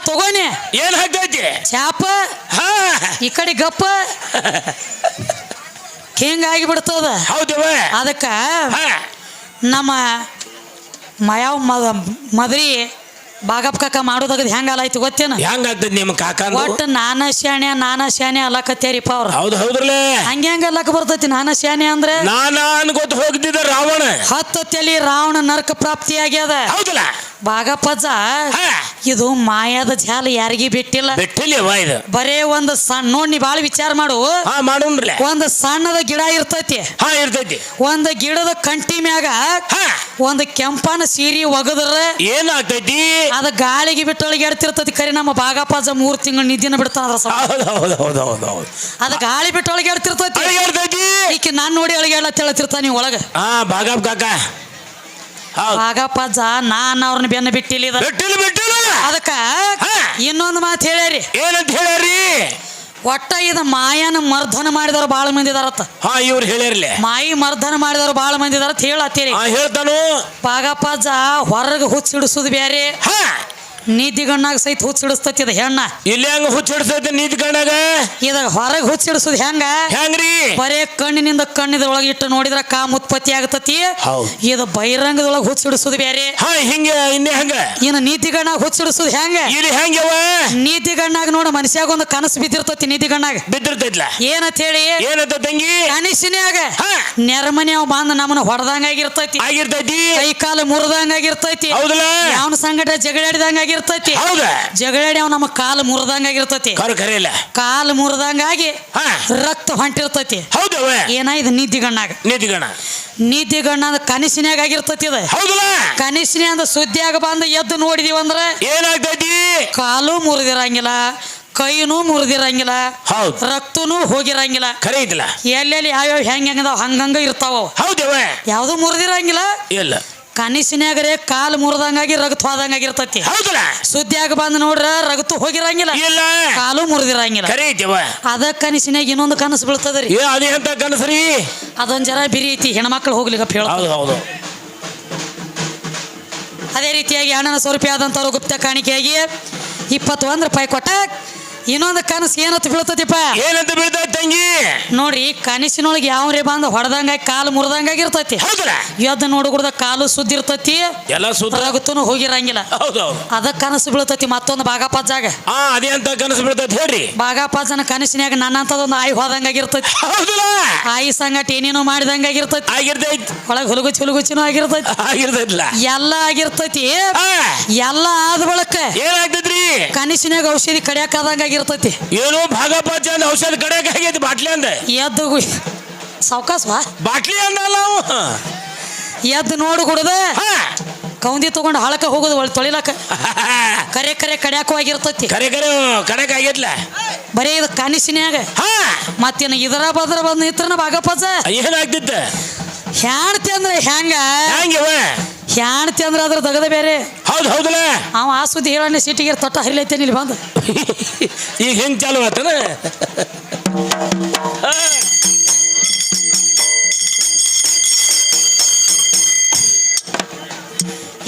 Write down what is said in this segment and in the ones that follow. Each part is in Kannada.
ತಗೋನಿ ಏನ್ ಹಾಕ್ತೈತಿ ಚಾಪ ಈ ಕಡೆ ಗಪ್ಪ ಹಿಂಗಾಗಿ ಬಿಡ್ತದ ಹೌದವ ಅದಕ್ಕ ನಮ್ಮ ಯಾವ ಮದ್ರಿ ಬಾಗಪ್ಪ ಕಾಕ ಮಾಡೋದಾಗದ್ ಹೆಂಗ ಅಲಾಯ್ತು ಗೊತ್ತೇನ ಹೆಂಗಾಗ್ತದ ನಿಮ್ಮ ಕಾಕ ಒಟ್ಟು ನಾನ ಶಾಣೆ ಅಲ್ಲಕತ್ತೇರಿಪ್ಪ ಅವ್ರ ಹೌದು ಹೌದ್ರಲ್ಲ ಹಂಗ ಅಲ್ಲಕ ಬರ್ತೈತಿ ನಾನ ಶಾಣೆ ಅಂದ್ರೆ ನಾನ ಅನ್ಕೋತ ಹೋಗ್ತಿದ್ದ ರಾವಣ 10 ತಲಿ ರಾವಣ ನರಕ ಪ್ರಾಪ್ತಿ ಆಗ್ಯದ ಹೌದಲ್ಲ ಬಾಗಪ್ಪಜ್ಜ ಇದು ಮಾಯಾದ ಜಾಲ ಯಾರಿಗಿ ಬಿಟ್ಟಿಲ್ಲ ಇದು ಬರೇ ಒಂದು ಸಣ್ಣ ನೋಡ್ ನೀ ಬಾಳ ವಿಚಾರ ಮಾಡು ಮಾಡೋಣ್ರಲ್ಲ ಒಂದು ಸಣ್ಣದ ಗಿಡ ಇರ್ತೈತಿ ಇರ್ತೈತಿ ಒಂದು ಗಿಡದ ಕಂಟಿ ಮ್ಯಾಗ ಒಂದು ಕೆಂಪನ ಸೀರಿ ಒಗದ್ರ ಏನಾಗ್ತೈತಿ ಅದ ಗಾಳಿಗೆ ಬಿಟ್ಟು ಅಳಿಗಾಡ್ತಿರ್ತೈತಿ ಕರೆ ನಮ್ಮ ಬಾಗಪ್ಪಜ್ಜ 3 ತಿಂಗಳು ನಿದ್ದಿನ ಬಿಡ್ತಾನ ಅದ ಗಾಳಿ ಬಿಟ್ಟು ಅಳಿಗಾಡ್ತಿರ್ತೈತಿ ಈಕೆ ನಾನ್ ನೋಡಿ ಅಳಿಗಾಡ್ಲತ್ತ ಹೇಳ್ತಿರ್ತಾನ ನೀವು ಒಳಗ ಬಾಗಪ್ಪ ಕಾಕ ಬಾಗಪ್ಪಜ್ಜ ನಾನ್ ಅವ್ರನ್ನ ಬೆನ್ನ ಬಿಟ್ಟಿಲ್ಲ ಅದಕ್ಕ ಇನ್ನೊಂದು ಮಾತು ಹೇಳ್ಯಾರಿ ಏನಂತ ಹೇಳ್ಯಾರಿ ಒಟ್ಟ ಇದ ಮಾಯನ ಮರ್ದನ ಮಾಡಿದವ್ರು ಬಾಳ ಮಂದಿ ಇದಾರತ್ತ ಇವ್ರು ಹೇಳಿರ್ಲಿ ಮಾಯಿ ಮರ್ದನ ಮಾಡಿದವ್ರು ಬಾಳ ಮಂದಿ ಇದಾರತ್ ಹೇಳತ್ತೀರಿ ಹೇಳ್ತಾನು ಬಾಗಪ್ಪಜ್ಜ ಹೊರಗ ಹುಚ್ಚಿಡಿಸುದು ಬ್ಯಾರೆ ನೀತಿಗಣ್ಣಾಗ ಸಹಿತ ಹುಚ್ಚಿಡಿಸ್ತತಿ ಇದ ಹೆಣ್ಣ ಇಲ್ಲಿ ಹೆಂಗ ಹುಚ್ಚಿಡಿಸ್ತೈತಿ ನೀತಿಗಣ್ಣಾಗ ಇದ ಹೊರಗೆ ಹುಚ್ಚಿಡಿಸುದು ಹೆಂಗ್ರಿ ಬರೇ ಕಣ್ಣಿದ್ರೊಳಗೆ ಇಟ್ಟು ನೋಡಿದ್ರ ಕಾಮ ಉತ್ಪತ್ತಿ ಆಗತತಿ ಇದು ಬಹಿರಂಗದೊಳಗೆ ಹುಚ್ಚಿಡಿಸುದು ಬೇರೆ ಹಿಂಗ ಇನ್ನೇ ಹಂಗ ಇನ್ನು ನೀತಿಗಣ್ಣಾಗ ಹುಚ್ಚಿಡಿಸುದು ಹೆಂಗ ನೀತಿಗಣ್ಣಾಗ ನೋಡ ಮನುಷ್ಯಾಗ ಒಂದು ಕನಸು ಬಿದ್ದಿರ್ತತಿ ನೀತಿಗಣ್ಣಾಗ ಬಿದ್ದಿರ್ತೈತ್ಲ ಏನಂತ ಹೇಳಿ ಏನಂತ ತಂಗಿ ಕನಸಿನ್ಯಾಗ ನೆರಮನೆ ಅವ್ ಬಂದ ನಮ್ಮನ್ನ ಹೊಡೆದಂಗ ಆಗಿರ್ತೈತಿ ಕೈ ಕಾಲು ಮುರಿದಂಗ ಆಗಿರ್ತೈತಿ ಯಾವನ ಸಂಗಟ ಜಗಳಾಡಿದಂಗ ಜಗಳಾಡಿ ಅವ್ ನಮ್ಮ ಕಾಲು ಮುರಿದಂಗ ಆಗಿರ್ತೈತಿ ಕಾಲು ಮುರಿದಂಗಾಗಿ ರಕ್ತ ಹೊಂಟಿರ್ತೈತಿ ಏನಾಯ್ತು ನೀತಿಗಣ್ಣ ಕನಸಿನ್ಯಾಗ ಆಗಿರ್ತೈತಿ ಅದ ಕನಸಿನ ಅಂದ ಸುದ್ದಿಯಾಗ ಬಂದ ಎದ್ದು ನೋಡಿದೀವಿ ಅಂದ್ರ ಏನಾಗ್ತೈತಿ ಕಾಲು ಮುರಿದಿರಂಗಿಲ್ಲ ಕೈನೂ ಮುರಿದಿರಂಗಿಲ್ಲ ರಕ್ತನೂ ಹೋಗಿರಂಗಿಲ್ಲ ಎಲ್ಲೆಲ್ಲಿ ಯಾವ್ಯಾವ ಹೆಂಗದಾವ ಹಂಗಂಗ ಇರ್ತಾವ ಯಾವ್ದು ಮುರಿದಿರಂಗಿಲ್ಲ ಇಲ್ಲ ಕನಸಿನ್ಯಾಗರೆ ಕಾಲು ಮುರಿದಂಗಾಗಿ ರಗತ್ ಹೋದಂಗಾಗಿರ್ತತಿ ಸುದ್ದಿಯಾಗ ಬಂದ್ ನೋಡ್ರ ರಗತು ಹೋಗಿರಂಗಿಲ್ಲ ಕಾಲು ಮುರಿದಿರಂಗಿಲ್ಲ ಅದ ಕನಸಿನ್ಯಾಗ ಇನ್ನೊಂದು ಕನಸು ಬೀಳ್ತದ್ರಿ ಕನಸ್ರಿ ಅದೊಂದ್ ಜರ ಬಿರಿ ಐತಿ ಹೆಣ್ಮಕ್ಳು ಹೋಗ್ಲಿಕ್ಕೆ ಅದೇ ರೀತಿಯಾಗಿ ಅಣ್ಣನ ಸ್ವರೂಪಿ ಆದಂತವ್ರು ಗುಪ್ತ ಕಾಣಿಕೆಯಾಗಿ 21 ರೂಪಾಯಿ ಕೊಟ್ಟ ಇನ್ನೊಂದು ಕನಸು ಏನಂತ ಬೀಳ್ತತಿಪ್ಪ ಏನಂತ ಬೀಳ್ತೈತಿ ತಂಗಿ ನೋಡ್ರಿ ಕನಸಿನೊಳಗೆ ಯಾವ್ರೇ ಬಂದ ಹೊಡೆದಂಗ ಕಾಲು ಮುರಿದಂಗಾಗಿರ್ತೈತಿ ಎದ್ದು ನೋಡುಗುಡ್ದ ಕಾಲು ಸುದ್ದಿರ್ತೈತಿ ರಗತನು ಹೋಗಿರಂಗಿಲ್ಲ ಅದ ಕನಸು ಬೀಳ್ತೈತಿ ಮತ್ತೊಂದು ಬಾಗಪ್ಪಜ್ಜಾಗ ಅದೇ ಅಂತ ಕನಸು ಬೀಳ್ತೈತಿ ಹೇಳ್ರಿ ಬಾಗಪ್ಪಜ್ಜನ ಕನಸಿನ್ಯಾಗ ನನ್ನಂತದೊಂದು ಆಯಿ ಹೋದಂಗಾಗಿರ್ತೈತಿ ಆಯಿ ಸಂಗಟ ಏನೇನೋ ಮಾಡಿದಂಗಾಗಿರ್ತೈತಿ ಒಳಗೆ ಹುಲಗುಚ್ಚಿನೂ ಆಗಿರ್ತೈತಿ ಎಲ್ಲ ಆಗಿರ್ತೈತಿ ಎಲ್ಲ ಆದ ಬಳಕ ಏನಾಗ್ತೈತ್ರಿ ಕನಸಿನ್ಯಾಗ ಔಷಧಿ ಕಡಿಯಾಕಾದಂಗ ಏನು ಭಾಗಪ್ಪ ಔಷಧ ಕಡೆಯಾಗ ಆಗೈತಿ ಬಾಟ್ಲಿ ಅಂದ ಎದ್ದು ಸಾವಕಾಶ ಬಾಟ್ಲಿ ಅಂದಲ್ಲ ಎದ್ದು ನೋಡು ಕುಡ್ದ ಕೌಂದಿ ತಗೊಂಡು ಹಳಕ ಹೋಗೋದು ಒಳ್ಳೆ ತೊಳಿಲಕ ಕರೆ ಕಡ್ಯಾಕೂ ಆಗಿರ್ತೈತಿ ಕಡೆಕ ಆಗೈತ್ಲ ಬರೀ ಇದು ಕನಸಿನ್ಯಾಗ ಮತ್ತೇನು ಇದರ ಬದ್ರ ಬಂದ್ ನಿತ್ರನ ಭಾಗಪ್ಪಜ್ಜ ಏನಾಗ್ತಿತ್ತ ಹ್ಯಾಣ್ತಿ ಅಂದ್ರೆ ಹ್ಯಾಣ್ತಿ ಅಂದ್ರೆ ಅದ್ರ ತಗದ ಬೇರೆ ಹೌದಲ್ಲ ಅವ ಆ ಸುದ್ದಿ ಹೇಳಣ್ಣ ಸಿಟಿಗೆ ತೊಟ್ಟ ಹರಿಲೈತೇನೆ ಇಲ್ಲಿ ಬಂದು ಈಗ ಹೆಂಗ್ ಚಾಲು ಆತನ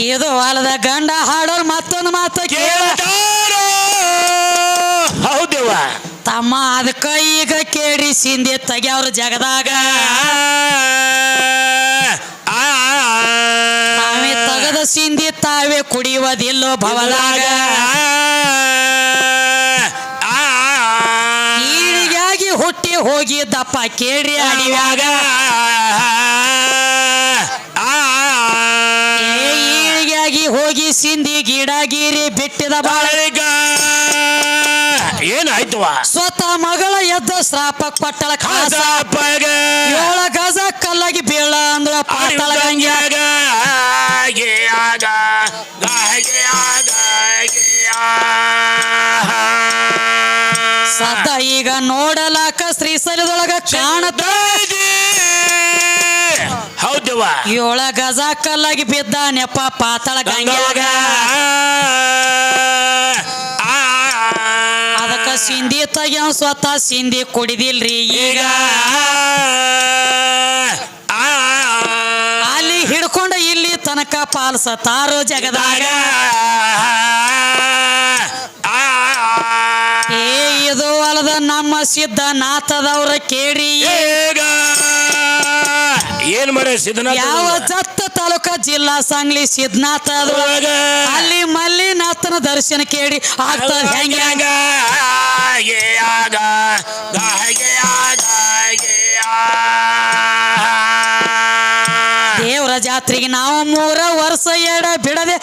ಇದು ಹೊಲದ ಗಂಡ ಹಾಡೋರು ಮತ್ತೊಂದು ಮಾತು ಕೇಳ್ತಾರೋ ಹೌದೇವ ತಮ್ಮ ಅದಕ್ಕ ಈಗ ಕೇಳಿ ಸಿಂಧಿ ತೆಗ್ಯಾವ್ರ ಜಗದಾಗ ತಾವೇ ತಗದ ಸಿಂಧಿ ತಾವೇ ಕುಡಿಯುವುದಿಲ್ಲೋ ಭವದಾಗ ಈಳಿಗಾಗಿ ಹುಟ್ಟಿ ಹೋಗಿ ದಪ್ಪ ಕೇಳ್ರಿ ಅಡಿವ್ಯಾಗ ಈಳಿಗಾಗಿ ಹೋಗಿ ಸಿಂಧಿ ಗಿಡಗಿರಿ ಬಿಟ್ಟಿದ ಬಾಳಗ ಏನಾಯ್ತು ಸ್ವತಃ ಮಗಳ ಎದ್ದ ಶ್ರಾಪ ಕೊಟ್ಟಳ ಕಾಸ 7 ಗಜ ಕಲ್ಲಾಗಿ ಬೀಳ ಅಂದ್ರ ಪಾತಾಳ ಗಂಗ್ಯಾಗ ಸದ ಈಗ ನೋಡಲಾಕ ಶ್ರೀಶೈಲದೊಳಗ ಕಾಣತ ಹೌದವ 7 ಗಜ ಕಲ್ಲಾಗಿ ಬಿದ್ದ ನೆಪ ಪಾತಾಳ ಗಂಗ್ಯಾಗ ಅದಕ್ಕ ಸಿಂಧಿ ತಗ್ಯಾವ ಸ್ವತಃ ಸಿಂಧಿ ಕುಡಿದಿಲ್ರಿ ಈಗ ಅಲ್ಲಿ ಹಿಡ್ಕೊಂಡ ಇಲ್ಲಿ ತನಕ ಪಾಲ್ಸತಾರೋ ಜಗದಾಗ ಇದು ಅಲ್ಲದ ನಮ್ಮ ಸಿದ್ಧನಾಥದವ್ರ ಕೇಳಿ ಏನ್ ಮಾಡ ಸಿದ್ಧನಾಥ ಯಾವ ಜತ್ತ ತಾಲೂಕ ಜಿಲ್ಲಾ ಸಾಂಗ್ಲಿ ಸಿದ್ಧನಾಥ ಅಲ್ಲಿ ಮಲ್ಲಿನಾಥನ ದರ್ಶನ ಕೇಳಿ ಆಗ್ತದ ಹೆಂಗ ದೇವರ ಜಾತ್ರೆಗೆ ನಾವು 3 ವರ್ಷ ಎಡ ಬಿಡದೆ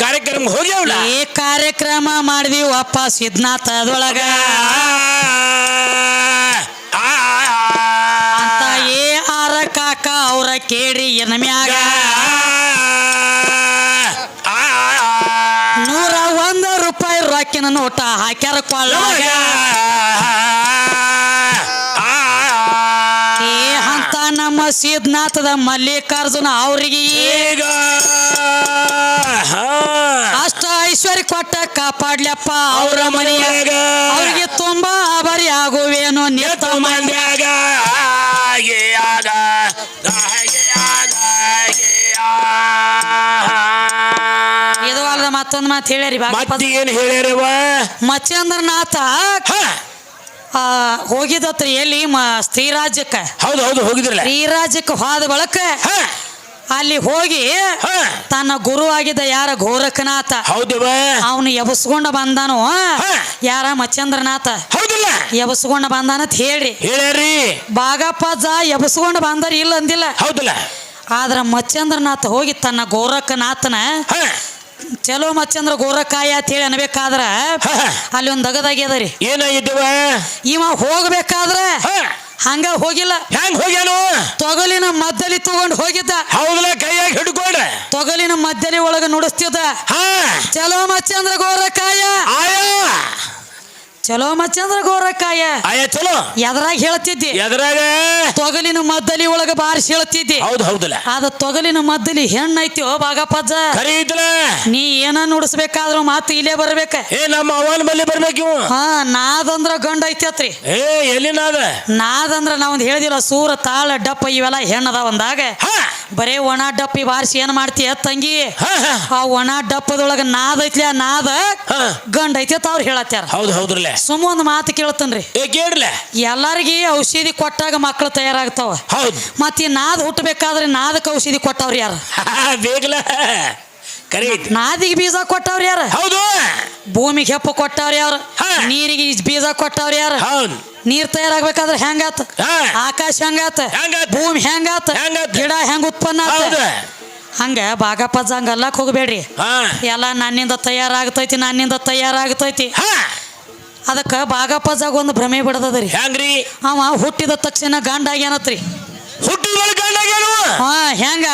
ಕಾರ್ಯಕ್ರಮ ಹೋಗ್ಯಾವಲ್ಲ ಈ ಕಾರ್ಯಕ್ರಮ ಮಾಡಿದೀವಪ್ಪ ಸಿದ್ಧನಾಥದೊಳಗ ಅಂತ ಆರ ಕಾಕ ಅವ್ರ ಕೇಳಿ ಎನಮ್ಯಾಗ 101 ರೂಪಾಯಿ ರೊಕ್ಕಿನ ನೋಟ ಹಾಕ್ಯಾರ ಕೊಳ್ಳಾಗ ಅಂತ ನಮ್ಮ ಸಿದ್ಧನಾಥದ ಮಲ್ಲಿಕಾರ್ಜುನ ಅವ್ರಿಗೆ ಅಷ್ಟ ಐಶ್ವರ್ಯ ಕೊಟ್ಟ ಕಾಪಾಡ್ಲಪ್ಪ ಅವ್ರ ಮನೆಯಾಗ ಅವ್ರಿಗೆ ತುಂಬಾ ಆಭಾರಿ ಆಗುವೇನೋ ನಿತ್ತ ಮಂಡ್ಯಾಗ ಇದು ಅಲ್ಲದ ಮತ್ತೊಂದು ಮಾತು ಹೇಳ್ಯಾರಿ ಏನ್ ಹೇಳ್ಯಾರವ ಮಚ್ಚಂದ್ರನಾಥ ಹೋಗಿದತ್ರಿ ಎಲ್ಲಿ ಸ್ತ್ರೀ ರಾಜ್ಯಕ್ಕ ಹೌದು ಹೌದು ಹೋಗಿದ್ರಲ್ಲ ಸ್ತ್ರೀ ರಾಜ್ಯಕ್ಕೆ ಹೋದ ಬಳಕ ಅಲ್ಲಿ ಹೋಗಿ ತನ್ನ ಗುರು ಆಗಿದ್ದ ಯಾರ ಗೋರಖನಾಥ ಹೌದವ ಅವನು ಎಬಸ್ಕೊಂಡ ಬಂದಾನು ಯಾರ ಮಚ್ಚಂದ್ರನಾಥ ಹೌದಿಲ್ಲ ಎಬಸ್ಕೊಂಡ ಬಂದಾನತ್ ಹೇಳ್ರಿ ಬಾಗಪ್ಪಜ್ಜ ಎಬಸ್ಕೊಂಡ ಬಂದಾರ ಇಲ್ಲ ಅಂದಿಲ್ಲ ಹೌದಿಲ್ಲ ಆದ್ರ ಮಚ್ಚಂದ್ರನಾಥ ಹೋಗಿ ತನ್ನ ಗೋರಖನಾಥನ ಚಲೋ ಮಚ್ಚಂದ್ರ ಗೋರಕಾಯ ಅಂತ ಹೇಳಿ ಅನ್ಬೇಕಾದ್ರ ಅಲ್ಲಿ ಒಂದ್ ದಗದಾಗ್ಯದರಿ ಏನಾಗಿದ್ದವ ಇವ ಹೋಗ್ಬೇಕಾದ್ರ ಹಂಗ ಹೋಗಿಲ್ಲ ಹೆಂಗ್ ಹೋಗ್ಯಾನು ತೊಗಲಿನ ಮದ್ದಲಿ ತಗೊಂಡ್ ಹೋಗಿದ್ದ ಹೌದಲ್ಲ ಕೈಯಾಗ ಹಿಡ್ಕೊಂಡ ತೊಗಲಿನ ಮದ್ದಲಿ ಒಳಗ ನುಡಿಸ್ತಿದ್ದ ಚಲೋ ಮಚ್ಚಂದ್ರ ಗೋರಕಾಯ ಚಲೋ ಮಚ್ಚಂದ್ರ ಗೋರಕಾಯ ಚಲೋ ಎದ್ರಾಗ ಹೇಳ್ತಿದ್ದಿ ಎದ್ರಾಗ ತೊಗಲಿನ ಮದ್ದಲಿ ಒಳಗ ಬಾರಿಸಿ ಹೇಳ್ತಿದ್ದಿ ಹೌದು ಹೌದಲ್ಲ ಅದ ತೊಗಲಿನ ಮದ್ದಲಿ ಹೆಣ್ಣೈತಿ ಓ ಬಾಗಪ್ಪಜ್ಜ ನೀ ಏನ ನುಡಿಸ್ಬೇಕಾದ್ರು ಮಾತು ಇಲ್ಲೇ ಬರ್ಬೇಕ ನಮ್ಮ ಅವನ ಬಲ್ಲಿ ಬರ್ಬೇಕು ನಾದಂದ್ರ ಗಂಡ ಐತಿ ಎಲ್ಲಿ ನಾದಂದ್ರ ನಾವೊಂದ್ ಹೇಳಿದಿಲ್ಲ ಸೂರ ತಾಳ ಡಪ್ಪ ಇವೆಲ್ಲ ಹೆಣ್ಣದ ಒಂದಾಗ ಬರೇ ಒಣ ಡಪ್ಪಿ ಬಾರಿಸಿ ಏನ್ ಮಾಡ್ತೀಯ ತಂಗಿ ಆ ಒಣ ಡಪ್ಪದೊಳಗ ನಾದ ಐತ್ಲಿ ಆ ನಾದ ಗಂಡ ಐತಿ ಅಂತ ಅವ್ರು ಹೇಳತ್ಯಾರ ಹೌದು ಹೌದ್ರಲ್ಲ ಸುಮ್ಮ ಒಂದು ಮಾತು ಕೇಳ್ತನ್ರಿ ಎಲ್ಲಾರ್ಗಿ ಔಷಧಿ ಕೊಟ್ಟಾಗ ಮಕ್ಕಳು ತಯಾರಾಗ್ತಾವ ಹೌದು ಮತ್ತ ಈ ನಾದ ಹುಟ್ಟಬೇಕಾದ್ರೆ ನಾದಕ್ಕೆ ಔಷಧಿ ಕೊಟ್ಟವ್ರ ಯಾರು ನಾದಿಗೆ ಬೀಜ ಕೊಟ್ಟವ್ರ ಯಾರು ಹೌದು ಭೂಮಿಗೆ ಹೆಪ್ಪ ಕೊಟ್ಟವ್ರ ಯಾರು ನೀರಿಗೆ ಬೀಜ ಕೊಟ್ಟವ್ರ ಯಾರು ನೀರ್ ತಯಾರಾಗ್ಬೇಕಾದ್ರೆ ಹೆಂಗಾತ ಆಕಾಶ ಹೆಂಗಾತ ಭೂಮಿ ಹೆಂಗಾತ ಗಿಡ ಹೆಂಗ ಉತ್ಪನ್ನ ಆತ ಹಂಗ ಬಾಗಪ್ಪಜ್ಜ ಹಂಗ ಅಲ್ಲಕ್ ಹೋಗ್ಬೇಡ್ರಿ ಎಲ್ಲ ನನ್ನಿಂದ ತಯಾರಾಗ್ತೈತಿ ಅದಕ್ಕ ಬಾಗಪ್ಪಜ್ಜಾಗ ಒಂದು ಭ್ರಮೆ ಬಿಡದದ್ರಿ ಹೆಂಗ್ರಿ ಅವ ಹುಟ್ಟಿದ ತಕ್ಷಣ ಗಂಡ ಆಗ್ಯಾನತ್ರಿ ಹೆಂಗ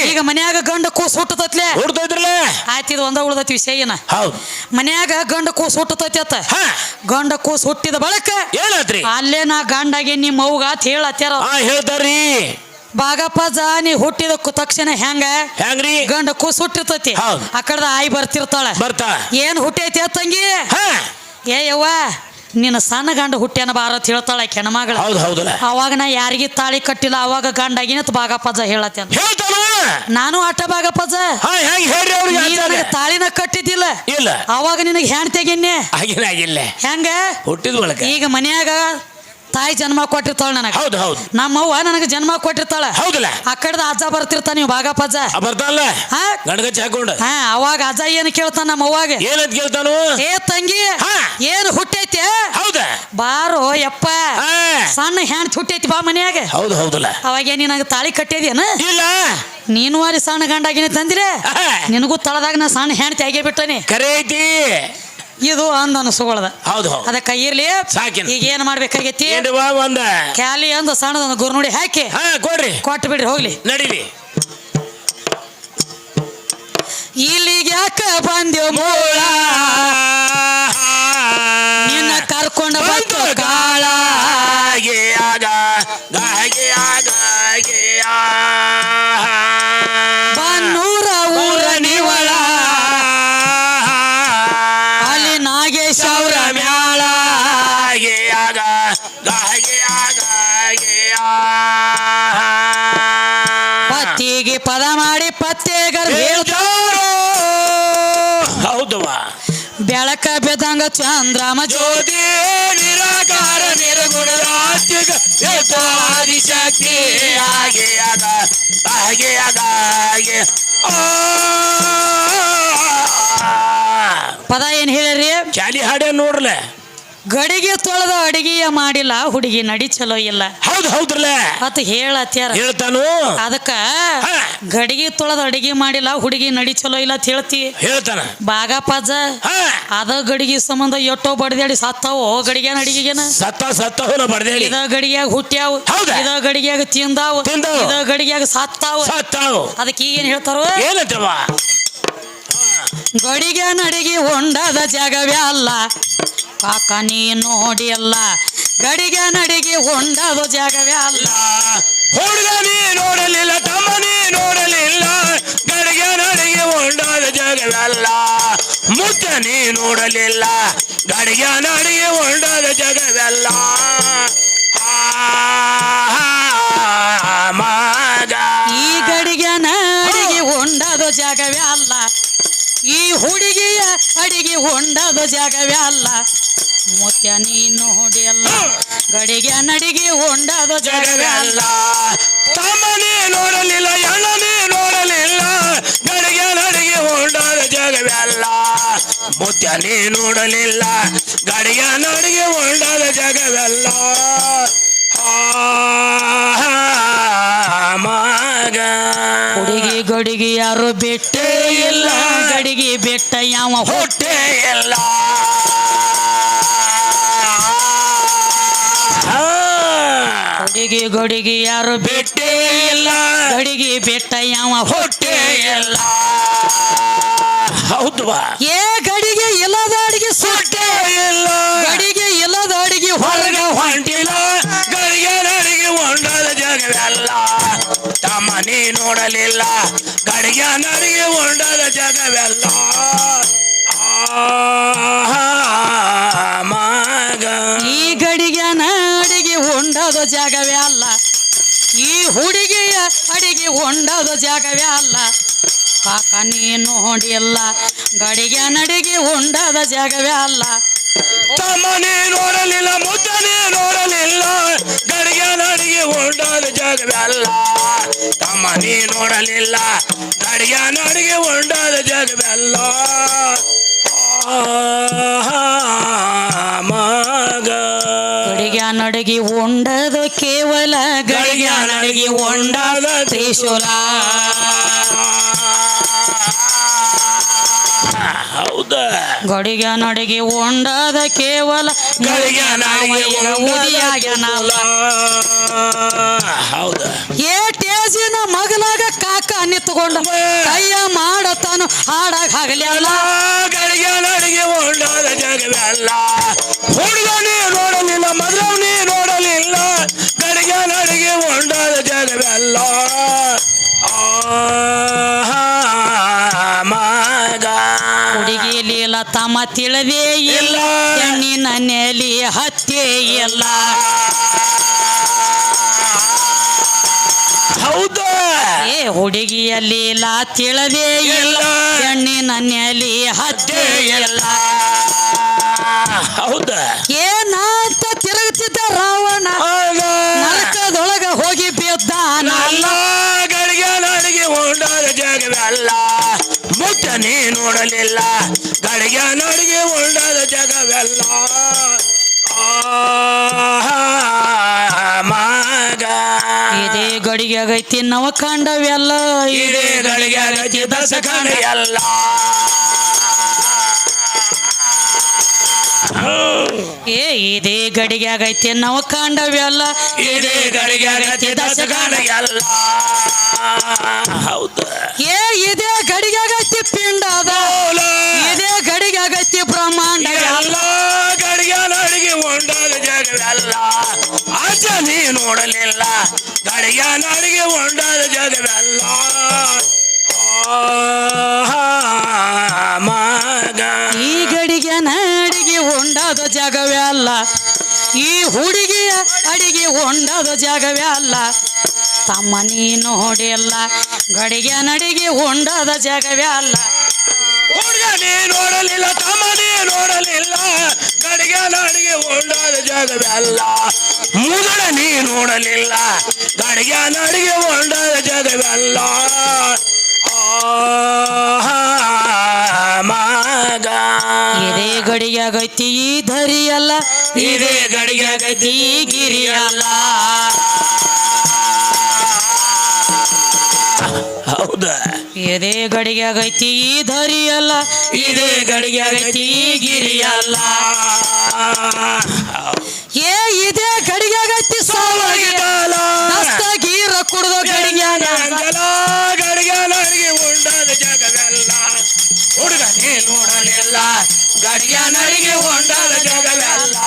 ಈಗ ಮನ್ಯಾಗ ಗಂಡ ಕೂಸ್ ಹುಟ್ಟತೈತ್ಲೆ ಆಯ್ತು ಇದು ಒಂದ ಉಳ್ದೈತಿ ವಿಷಯನ ಮನ್ಯಾಗ ಗಂಡ ಕೂಸ್ ಹುಟ್ಟತೈತಿ ಅತ್ತ ಗಂಡ ಕೂಸ್ ಹುಟ್ಟಿದ ಬಳಕ ಅಲ್ಲೇ ನಾ ಗಂಡಾಗೆ ನಿಮ್ಮ ಅವ್ಗ ಅಂತ ಹೇಳತ್ತಾರ ಹೇಳ್ತಾರ್ರಿ ಬಾಗಪ್ಪಜ್ಜ ನೀ ಹುಟ್ಟಿದ ತಕ್ಷಣ ಹೆಂಗ್ರಿ ಗಂಡ ಕೂಸ್ ಹುಟ್ಟಿರ್ತೈತಿ ಆ ಕಡೆ ಆಯಿ ಬರ್ತಿರ್ತಾಳ ಏನ್ ಹುಟ್ಟೈತಿ ತಂಗಿ ಯವ್ವ ನಿನ್ನ ಸಣ್ಣ ಗಂಡ ಹುಟ್ಟ್ಯಾನ ಬಾರತ್ ಹೇಳ್ತಾಳ ಹೆಣ್ಮಗಳು ಅವಾಗ ನಾ ಯಾರಿಗಿ ತಾಳಿ ಕಟ್ಟಿಲ್ಲ ಅವಾಗ ಗಂಡಾಗಿನತ್ ಬಾಗಪ್ಪಜ್ಜ ಹೇಳತ್ತೇನ ನಾನು ಆಟ ಬಾಗಪ್ಪಜ್ಜ ತಾಳಿನ ಕಟ್ಟಿದ್ದಿಲ್ಲ ಅವಾಗ ನಿನಗೆ ಹೆಣ್ ತೆಗಿನ್ನೆ ಹೆಂಗ ಈಗ ಮನ್ಯಾಗ ತಾಯಿ ಜನ್ಮ ಕೊಟ್ಟಿರ್ತಾಳ ನನಗ ನಮ್ಮವ್ವ ನನಗೆ ಜನ್ಮ ಕೊಟ್ಟಿರ್ತಾಳ ಆ ಕಡೆದ ಅಜ್ಜ ಬರ್ತಿರ್ತಾನ ನೀವು ಬಾಗಪ್ಪಜ್ಜ ಅವಾಗ ಅಜ್ಜ ಏನ್ ಕೇಳ್ತಾನ ನಮ್ಮವ್ವಾಗ ಏನಂತ ಕೇಳ್ತಾನು ತಂಗಿ ಏನ್ ಹುಟ್ಟೈತಿ ಬಾರೋ ಯಪ್ಪ ಸಣ್ಣ ಹೆಣ್ ಹುಟ್ಟೈತಿ ಬಾ ಮನ್ಯಾಗ ಅವಾಗ ನಿನಗ ತಾಳಿ ಕಟ್ಟಿದೇನ ನೀನು ಅಲ್ಲಿ ಸಣ್ಣ ಗಂಡಾಗಿನ ತಂದಿರೆ ನಿನಗೂ ತಳದಾಗ ನಾ ಸಣ್ಣ ಹೆಣ್ತಿ ಆಗೇ ಬಿಟ್ಟನಿ ಇದು ಅಂದ ಅನಸ್ಕೊಳ್ದ ಅದಕ್ಕ ಇರ್ಲಿ ಈಗ ಏನ್ ಮಾಡ್ಬೇಕಾಗೈತಿ ಕ್ಯಾಲಿ ಅಂದ ಸಣ್ಣದೊಂದು ಗುರ್ನುಡಿ ಹಾಕಿ ಕೊಟ್ಟು ಬಿಡ್ರಿ ಹೋಗ್ಲಿ ನಡೀಲಿ ಇಲ್ಲಿಗೆ ಯಾಕ ಬಂದೇವ್ ಮೂಳ ನಿನ್ನ ಕರ್ಕೊಂಡ ಬಂತು ಕಾಳ ಬನ್ನೂರ ಊರ ನಿವಳ ಅಲ್ಲಿ ನಾಗೇಶ್ ಅವರ ಮ್ಯಾಳ ಪತ್ತಿಗೆ ಪದ ಮಾಡಿ ಪತ್ತೆಗರ್ ಹೌದವ ಬೆಳಕ ಬೆದಂಗ ಚಂದ್ರಮ ಜ್ಯೋತಿ ನಿರಾಕಾರ ನಿರ್ಗುಣದ ಆಸ್ತಿಕ ಆದಿಶಕ್ತಿ ಹಾಗೆ ಅದ ಹಾಗೆ ಅದ ಹಾಗೆ ಪದ ಏನ್ ಹೇಳಿರಿ ಚಾಲಿ ಹಾಡೇ ನೋಡ್ರಲ್ಲ ಗಡಿಗೆ ತೊಳೆದ ಅಡಿಗೆಯ ಮಾಡಿಲ್ಲ ಹುಡುಗಿ ನಡಿ ಚಲೋ ಇಲ್ಲ ಹೌದು ಹೌದ್ರಲ್ಲ ಅತ್ ಹೇಳತ್ಯಾರ ಹೇಳ್ತಾನು ಅದಕ್ಕ ಗಡಿಗೆ ತೊಳೆದ ಅಡಿಗೆ ಮಾಡಿಲ್ಲ ಹುಡುಗಿ ನಡಿ ಚಲೋ ಇಲ್ಲ ಅಂತ ಹೇಳ್ತಿ ಹೇಳ್ತಾನ ಬಾಗಪ್ಪಜ್ಜ ಅದ ಗಡಿಗೆ ಸಂಬಂಧ ಎಷ್ಟೋ ಬಡ್ದಾಡಿ ಸತ್ತಾವು ಗಡಿಗ್ಯಾನ ಅಡಿಗೆನ ಸತ್ತವನ ಬಡ್ದೇಳಿ ಇದ ಗಡಿಗ್ಯಾಗ ಹುಟ್ಟ್ಯಾವ ಇದ ಗಡಿಗ್ಯಾಗ ತಿಂದಾವು ಇದ ಗಡಿಗ್ಯಾಗ ಸತ್ತಾವು ಅದಕ್ಕೆ ಈಗೇನ್ ಹೇಳ್ತಾರ ಏನಂತವ ಗಡಿಗೆ ನಡಿಗೆ ಹೊಂಡದ ಜಾಗವೇ ಅಲ್ಲ ಕಾಕ ನೀ ನೋಡಿಯಲ್ಲ ಗಡಿಗೆ ನಡಿಗೆ ಹೊಂಡದ ಜಾಗವೇ ಅಲ್ಲ ಹುಡುಗ ನೀ ನೋಡಲಿಲ್ಲ ತಮ್ಮ ನೀ ನೋಡಲಿಲ್ಲ ಗಡಿಗೆ ನಡಿಗೆ ಹೊಂಡದ ಜಾಗವೇ ಅಲ್ಲ ಮುದ್ದ ನೀ ನೋಡಲಿಲ್ಲ ಗಡಿಗೆ ನಡಿಗೆ ಹೊಂಡದ ಜಾಗವೇ ಅಲ್ಲ ಮಗ ಈ ಗಡಿಗೆ ನಡಿಗೆ ಹೊಂಡದ ಜಾಗವೇ ಅಲ್ಲ ಈ ಹುಡುಗಿಯ ಅಡಿಗೆ ಹೊಂಡದ ಜಾಗವೇ ಅಲ್ಲ ಮುತ್ಯ ನೀ ನೋಡಿಯಲ್ಲ ಗಡಿಗೆ ನಡಿಗೆ ಹೊಂಡದ ಜಾಗವೇ ಅಲ್ಲ ತಮ್ಮ ನೀ ನೋಡಲಿಲ್ಲ ಎಣ್ಣ ನೀ ನೋಡಲಿಲ್ಲ ಗಡಿಗೆ ನಡಿಗೆ ಹೊಂಡದ ಜಾಗವೇ ಅಲ್ಲ ಮುತ್ಯ ನೀ ನೋಡಲಿಲ್ಲ ಗಡಿಗೆ ನಡಿಗೆ ಹೊಂಡದ ಜಾಗವೇ ಅಲ್ಲ ಮಗ ಹುಡುಗಿ ಗಡಿಗೆ ಯಾರು ಬಿಟ್ಟೇ ಇಲ್ಲ ಗಡಿಗೆ ಬೆಟ್ಟ ಯಾವ ಹೊಟ್ಟೆ ಇಲ್ಲ ಹುಡುಗಿ ಗಡಿಗೆ ಯಾರು ಬಿಟ್ಟೇ ಇಲ್ಲ ಗಡಿಗೆ ಬೆಟ್ಟ ಯಾವ ಹೊಟ್ಟೆ ಇಲ್ಲ ಹೌದವಾ ಏ ಗಡಿಗೆ ಇಲ್ಲದ ಅಡಿಗೆ ಹೊಟ್ಟೆ ಇಲ್ಲ ಗಡಿಗೆ ಇಲ್ಲದ ಅಡಿಗೆ ಹೊರಗೆ ಹೊಂಟಿಲ್ಲ ಗಡಿಗೆ ನಡಿಗೆ ಹೊಂಡದ ಜಾಗವೇ ಅಲ್ಲ ತಮ್ಮ ನೀ ನೋಡಲಿಲ್ಲ ಗಡಿಗೆ ನಡಿಗೆ ಹೊಂಡದ ಜಾಗವೇ ಅಲ್ಲ ಮಗ ಈ ಗಡಿಗೆ ಅಡಿಗೆ ಹೊಂಡದ ಜಾಗವೇ ಅಲ್ಲ ಈ ಹುಡುಗಿಯ ಅಡಿಗೆ ಹೊಂಡದ ಜಾಗವೇ ಅಲ್ಲ ಕಾಕ ನೀ ನೋಡಿಯಲ್ಲ ಗಡಿಗೆ ನಡಿಗೆ ಹೊಂಡದ ಜಾಗವೇ ಅಲ್ಲ ತಮ್ಮ ನೀ ನೋಡಲಿಲ್ಲ ಮುದ್ದ ನೀ ನೋಡಲಿಲ್ಲ ಗಡಿಗೆ ನಡಿಗೆ ಹೊಂಡದ ಜಾಗವೇ ಅಲ್ಲ ತಮ್ಮ ನೀ ನೋಡಲಿಲ್ಲ ಗಡಿಗೆ ನಡಿಗೆ ಹೊಂಡದ ಜಾಗವೇ ಅಲ್ಲ ಮಗ ಗಡಿಗೆ ನಡಿಗೆ ಹೊಂಡದ ಕೇವಲ ಗಡಿಗೆ ನಡಿಗೆ ಹೊಂಡದ ತ್ರಿಶೂಲ ಹೌದ ಗಡಿಗೆ ನಡಿಗೆ ಹೊಂಡದ ಕೇವಲ ಗಡಿಗೆ ನಡಿಗೆ ಉದಿಯಾಗ್ಯಾನಲ್ಲ ಹೌದ ಏ ಟೇಜಿನ ಮಗಲಾಗ ಕಾಕ ನಿಂತುಕೊಂಡ ಕೈಯ ಮಾಡತಾನು ಹಾಡಾಗ ಆಗಲಿಲ್ಲ ಗಡಿಗೆ ನಡಿಗೆ ಹೊಂಡದ ಜಾಗವೇ ಅಲ್ಲ ಹುಡುಗ ನೀ ನೋಡಲಿಲ್ಲ ಮದುವೆ ನೀ ನೋಡಲಿಲ್ಲ ಗಡಿಗೆ ನಡಿಗೆ ಹೊಂಡದ ಜಾಗವೇ ಅಲ್ಲ ಮಗ ಹುಡುಗಿ ಲೀಲ ತಮ್ಮ ತಿಳಿದೇ ಇಲ್ಲ ಹೆಣ್ಣಿನ ನೆಲಿ ಹತ್ಯೆ ಇಲ್ಲ ಹೌದ ಏ ಹುಡುಗಿಯ ಲೀಲ ತಿಳಿದೇ ಇಲ್ಲ ಹೆಣ್ಣಿನ ನೆಲಿ ಹತ್ಯೆ ಇಲ್ಲ ಹೌದ ಏನಂತ ತಿರುಗುತ್ತಿದ್ದ ರಾವಣ ನರಕದೊಳಗ ಹೋಗಿ ಬಿದ್ದಾನ ಅಲ್ಲ ಗಡಿಗೆ ನಡಿಗೆ ಹೊಂಡದ ಜಾಗವೇ ಅಲ್ಲ ಮುಟ್ಟ ನೀ ನೋಡಲಿಲ್ಲ ಗಡಿಗೆ ನಡಿಗೆ ಹೊಂಡದ ಜಾಗವೇ ಅಲ್ಲ ಮಗ ಇದೇ ಗಡಿಗೆ ಆಗೈತಿ ನವ ಕಂಡವೆಲ್ಲ ಇದೇ ಗಡಿಗೆ ಆಗೈತಿ ದಸ ಎಲ್ಲ ಏ ಇದೇ ಗಡಿಗೆ ಆಗೈತಿ ನವ ಕಂಡವೆಲ್ಲ ಇದೇ ಗಡಿಗೆ ಆಗೈತಿ ದಸ ಎಲ್ಲ ಹೌದ ಏ ಇದೇ ಗಡಿಗೆ ಆಗೈತಿ ಪಿಂಡ ಅದ ಇದೇ ಗಡಿಗೆ ಆಗೈತಿ ಬ್ರಹ್ಮಾಂಡ ಎಲ್ಲ ಗಡಿಗೆ ನಡಿಗೆ ಹೊಂಡದ ಜಾಗವೇ ಅಲ್ಲ ಅಜ್ಜ ನೀ ನೋಡಲಿಲ್ಲ ಗಡಿಗೆ ನಡಿಗೆ ಹೊಂಡದ ಜಾಗವೇ ಅಲ್ಲ ಮಗ ಈ ಗಡಿಗೆ ಅಡಿಗೆ ಹೊಂಡದ ಜಾಗವೇ ಅಲ್ಲ ಈ ಹುಡುಗಿಯ ಅಡಿಗೆ ಹೊಂಡದ ಜಾಗವೇ ಅಲ್ಲ ತಮ್ಮ ನೀ ನೋಡಿಲ್ಲ ಗಡಿಗೆ ನಡಿಗೆ ಹೊಂಡದ ಜಾಗವೇ ಅಲ್ಲ ಹುಡುಗ ನೀ ನೋಡಲಿಲ್ಲ ನೋಡಲಿಲ್ಲ ತಮ್ಮನೇ ನೋಡಲಿಲ್ಲ ಗಡಿಗೆ ನಡಿಗೆ ಉಂಡಾದ ಜಗವೆಲ್ಲ ಮುದಳ ನೀ ನೋಡಲಿಲ್ಲ ಗಡಿಗೆ ನಡಿಗೆ ಉಂಡಾದ ಜಗವೆಲ್ಲ ಮಗ ಇದೇ ಗಡಿಯಾಗೈತಿ ಈ ಧರಿಯಲ್ಲ ಇದೇ ಗಡಿಯಾಗೈತಿ ಈ ಗಿರಿಯಲ್ಲ ಹೌದ ಇದೇ ಗಡಿಯಾಗೈತಿ ಈ ಧರಿಯಲ್ಲ ಇದೇ ಗಡಿಯಾಗೈತಿ ಈ ಗಿರಿಯಲ್ಲ ಏ ಇದೇ ಗಡಿಯಾಗೈತಿ ಸಾವಾಗಿದಲ್ಲ ಗೀರ ಕುಡ್ದ ಗಡಿಯಾಗ ಗಡಿಗೆ ನಡಿಗೆ ಉಂಡಾದ ಜಗವೆಲ್ಲ ಹುಡುಗ ನೀ ನೋಡಲಿಲ್ಲ ಗಡಿಗೆ ನಡಿಗೆ ಉಂಡಾದ ಜಗವೆಲ್ಲ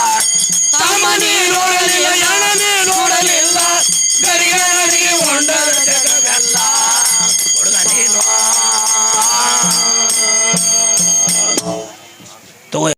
ತಮ್ಮ ನೀ ನೋಡಲಿಲ್ಲ ಎಣ ನೀ ನೋಡಲಿಲ್ಲ ಗಡಿಗೆ ನಡಿಗೆ ಉಂಡಾದ ಜಗವೆಲ್ಲ ಹುಡುಗ ನೀನು